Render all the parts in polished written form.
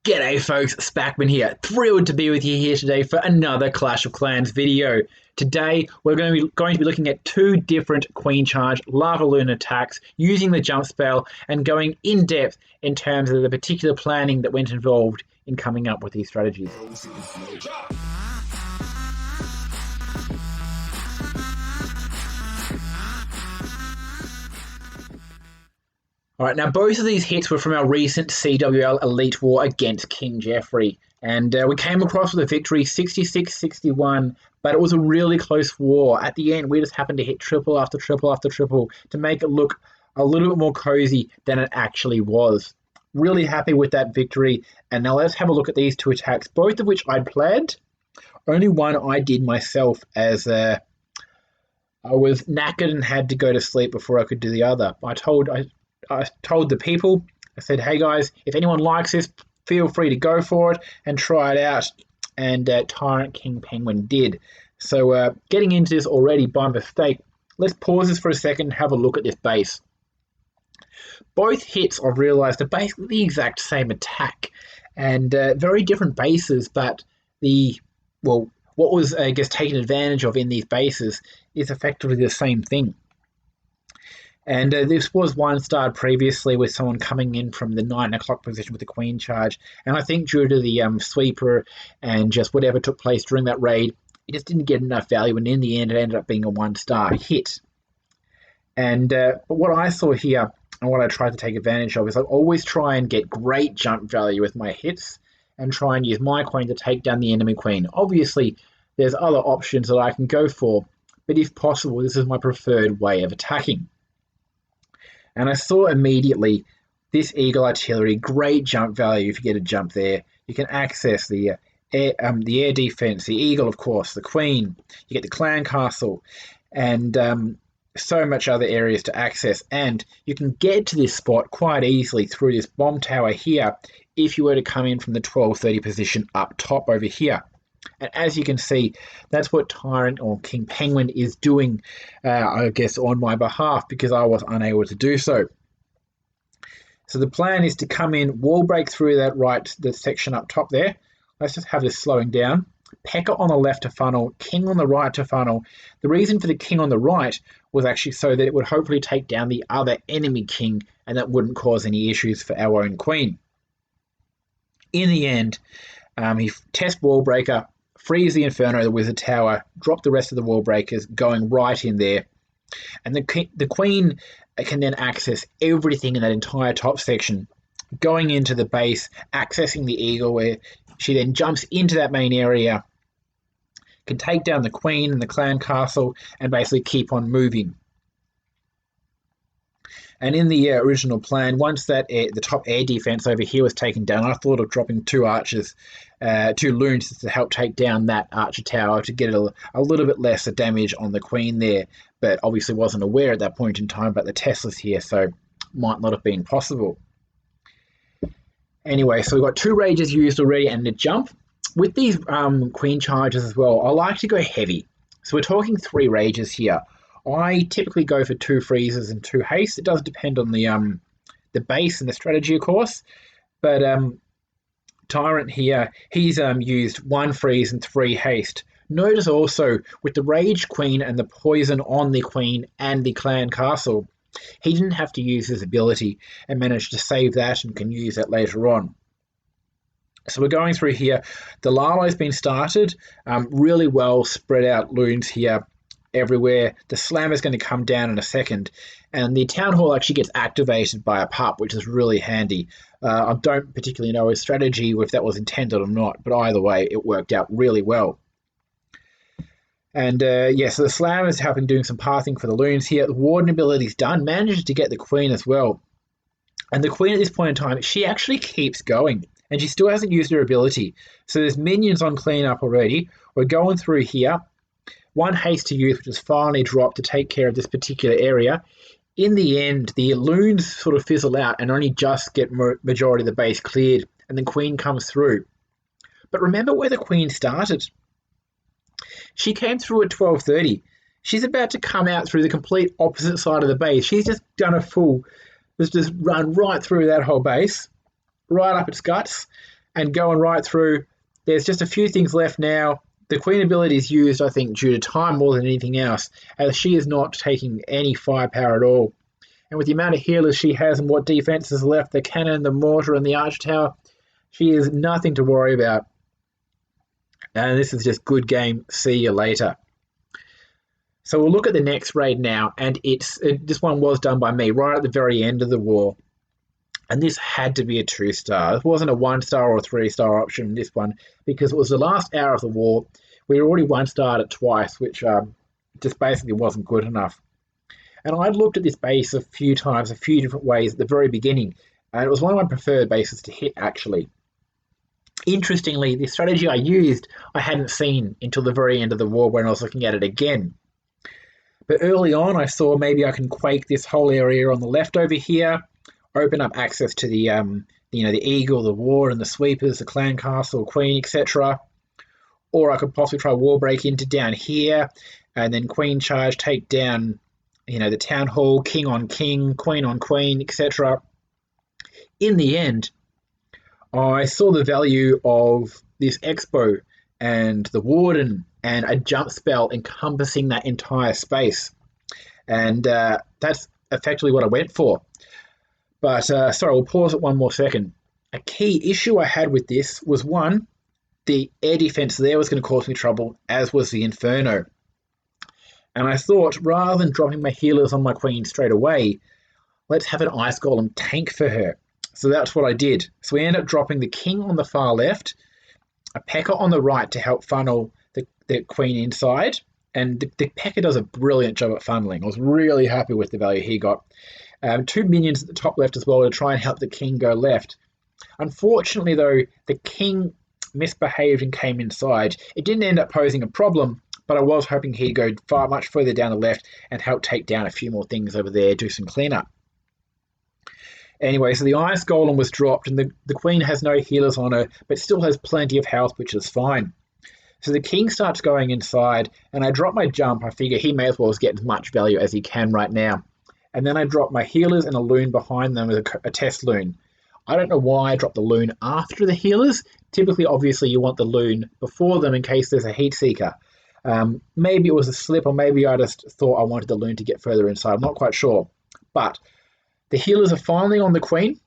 G'day folks, Spackman here. Thrilled to be with you here today for another Clash of Clans video. Today we're going to be looking at two different Queen Charge Lava Loon attacks using the jump spell and going in depth in terms of the particular planning that went involved in coming up with these strategies. Alright, now both of these hits were from our recent CWL Elite War against King Jeffrey, and we came across with a victory 66-61, but it was a really close war. At the end, we just happened to hit triple after triple after triple to make it look a little bit more cozy than it actually was. Really happy with that victory, and now let's have a look at these two attacks, both of which I'd planned. Only one I did myself as I was knackered and had to go to sleep before I could do the other. I told the people, I said, hey guys, if anyone likes this, feel free to go for it and try it out. And Tyrant King Penguin did. So getting into this already by mistake, let's pause this for a second and have a look at this base. Both hits, I've realised, are basically the exact same attack. And very different bases, but what was, I guess, taken advantage of in these bases is effectively the same thing. And this was one starred previously with someone coming in from the 9 o'clock position with the Queen Charge. And I think due to the sweeper and just whatever took place during that raid, it just didn't get enough value. And in the end, it ended up being a 1-star hit. And but what I saw here and what I tried to take advantage of is I always try and get great jump value with my hits and try and use my queen to take down the enemy queen. Obviously, there's other options that I can go for, but if possible, this is my preferred way of attacking. And I saw immediately this Eagle Artillery, great jump value if you get a jump there. You can access the air defense, the Eagle, of course, the Queen. You get the Clan Castle, and so much other areas to access. And you can get to this spot quite easily through this bomb tower here if you were to come in from the 1230 position up top over here. And as you can see, that's what Tyrant or King Penguin is doing, I guess, on my behalf because I was unable to do so. So the plan is to come in, wall break through the section up top there. Let's just have this slowing down. P.E.K.K.A on the left to funnel, King on the right to funnel. The reason for the King on the right was actually so that it would hopefully take down the other enemy King and that wouldn't cause any issues for our own Queen. In the end, he tests wall breaker, frees the Inferno, the Wizard Tower, drop the rest of the wall breakers, going right in there. And the Queen can then access everything in that entire top section, going into the base, accessing the Eagle, where she then jumps into that main area, can take down the Queen and the Clan Castle, and basically keep on moving. And in the original plan, once the top air defense over here was taken down, I thought of dropping two archers, two loons to help take down that archer tower to get a little bit less damage on the Queen there. But obviously wasn't aware at that point in time about the Teslas here, so might not have been possible. Anyway, so we've got two rages used already and a jump. With these Queen Charges as well, I like to go heavy. So we're talking 3 rages here. I typically go for 2 freezes and 2 haste. It does depend on the base and the strategy, of course. But Tyrant here, he's used 1 freeze and 3 haste. Notice also, with the Rage Queen and the poison on the Queen and the Clan Castle, he didn't have to use his ability and managed to save that and can use that later on. So we're going through here. The Lalo's been started, really well spread out loons here everywhere. The slam is going to come down in a second, and the town hall actually gets activated by a pup, which is really handy. I don't particularly know his strategy, if that was intended or not, but either way, it worked out really well. And so the slam is helping doing some pathing for the loons here. The warden ability is done, manages to get the Queen as well. And the Queen at this point in time, she actually keeps going, and she still hasn't used her ability. So there's minions on cleanup already. We're going through here. 1 haste to use, which is finally dropped to take care of this particular area. In the end, the loons sort of fizzle out and only just get majority of the base cleared, and the Queen comes through. But remember where the Queen started. She came through at 1230. She's about to come out through the complete opposite side of the base. She's just done a full, just run right through that whole base, right up its guts, and going right through. There's just a few things left now. The queen ability is used, I think, due to time more than anything else, as she is not taking any firepower at all. And with the amount of healers she has and what defense is left, the cannon, the mortar, and the archer tower, she is nothing to worry about. And this is just good game. See you later. So we'll look at the next raid now, and this one was done by me right at the very end of the war. And this had to be a 2-star. It wasn't a 1-star or a 3-star option, this one, because it was the last hour of the war. We had already 1-starred it twice, which just basically wasn't good enough. And I'd looked at this base a few times, a few different ways at the very beginning, and it was one of my preferred bases to hit, actually. Interestingly, the strategy I used, I hadn't seen until the very end of the war when I was looking at it again. But early on, I saw maybe I can quake this whole area on the left over here, open up access to the the eagle, the war, and the sweepers, the clan castle, queen, etc. Or I could possibly try war break into down here, and then queen charge, take down, the town hall, king on king, queen on queen, etc. In the end, I saw the value of this expo and the warden and a jump spell encompassing that entire space, and that's effectively what I went for. But, sorry, we'll pause it one more second. A key issue I had with this was, one, the air defense there was going to cause me trouble, as was the Inferno. And I thought, rather than dropping my healers on my queen straight away, let's have an Ice Golem tank for her. So that's what I did. So we ended up dropping the king on the far left, a P.E.K.K.A on the right to help funnel the queen inside, and the P.E.K.K.A does a brilliant job at funneling. I was really happy with the value he got. 2 minions at the top left as well to try and help the king go left. Unfortunately, though, the king misbehaved and came inside. It didn't end up posing a problem, but I was hoping he'd go much further down the left and help take down a few more things over there, do some cleanup. Anyway, so the Ice Golem was dropped, and the queen has no healers on her, but still has plenty of health, which is fine. So the king starts going inside, and I drop my jump. I figure he may as well get as much value as he can right now. And then I drop my healers and a loon behind them with a test loon. I don't know why I dropped the loon after the healers. Typically, obviously, you want the loon before them in case there's a heat seeker. Maybe it was a slip, or maybe I just thought I wanted the loon to get further inside. I'm not quite sure. But the healers are finally on the queen,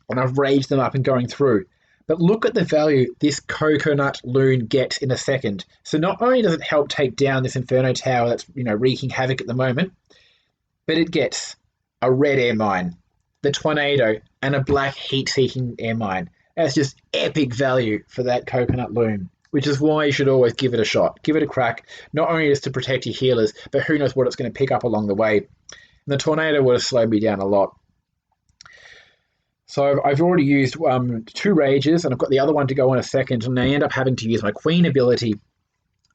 and I've raged them up and going through. But look at the value this coconut loon gets in a second. So not only does it help take down this Inferno tower that's wreaking havoc at the moment, but it gets a red air mine, the tornado, and a black heat-seeking air mine. That's just epic value for that coconut loon, which is why you should always give it a shot. Give it a crack, not only just to protect your healers, but who knows what it's going to pick up along the way. And the tornado would have slowed me down a lot. So I've already used 2 rages, and I've got the other one to go in a second, and I end up having to use my queen ability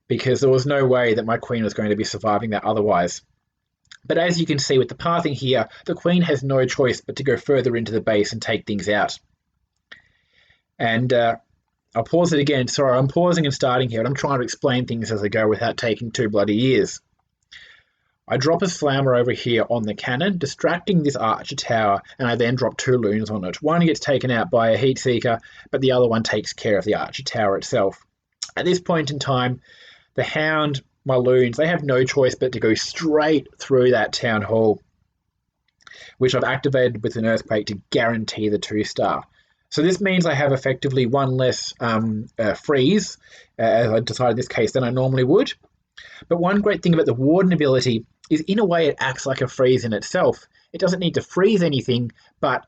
because there was no way that my queen was going to be surviving that otherwise. But as you can see with the pathing here, the queen has no choice but to go further into the base and take things out. And I'll pause it again. Sorry, I'm pausing and starting here, and I'm trying to explain things as I go without taking 2 bloody years. I drop a slammer over here on the cannon, distracting this archer tower, and I then drop 2 loons on it. One gets taken out by a heat seeker, but the other one takes care of the archer tower itself. At this point in time, the hound, my loons, they have no choice but to go straight through that town hall, which I've activated with an earthquake to guarantee the 2-star. So this means I have effectively 1 less freeze, as I decided in this case, than I normally would. But one great thing about the Warden ability is, in a way, it acts like a freeze in itself. It doesn't need to freeze anything, but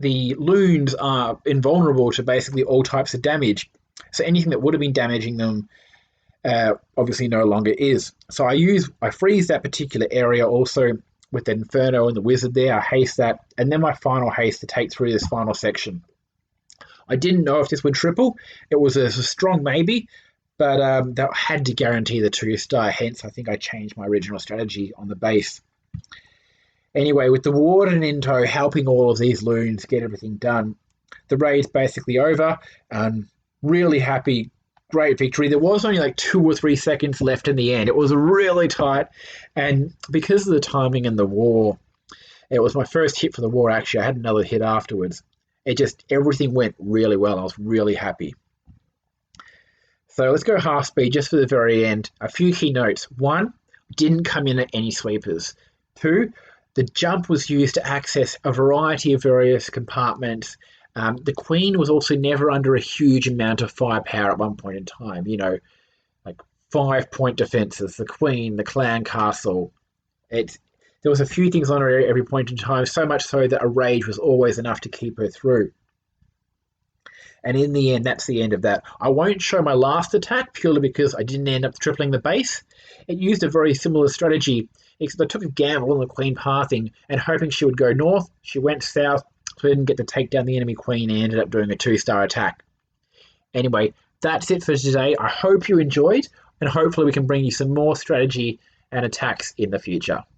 the loons are invulnerable to basically all types of damage. So anything that would have been damaging them obviously no longer is. So I freeze that particular area also with the Inferno and the Wizard there. I haste that, and then my final haste to take through this final section. I didn't know if this would triple. It was a strong maybe, but that had to guarantee the 2-star, hence I think I changed my original strategy on the base. Anyway, with the Warden in tow helping all of these loons get everything done, the raid's basically over. Really happy, great victory. There was only like 2 or 3 seconds left in the end. It was really tight, and because of the timing and the war, it was my first hit for the war actually. I had another hit afterwards. everything went really well. I was really happy. So let's go half speed just for the very end. A few key notes. One, didn't come in at any sweepers. Two, the jump was used to access a variety of various compartments. The queen was also never under a huge amount of firepower at one point in time. Like 5-point defenses, the queen, the clan castle. There was a few things on her at every point in time, so much so that a rage was always enough to keep her through. And in the end, that's the end of that. I won't show my last attack purely because I didn't end up tripling the base. It used a very similar strategy, except I took a gamble on the queen pathing and hoping she would go north. She went south, so I didn't get to take down the enemy queen and ended up doing a 2-star attack. Anyway, that's it for today. I hope you enjoyed, and hopefully we can bring you some more strategy and attacks in the future.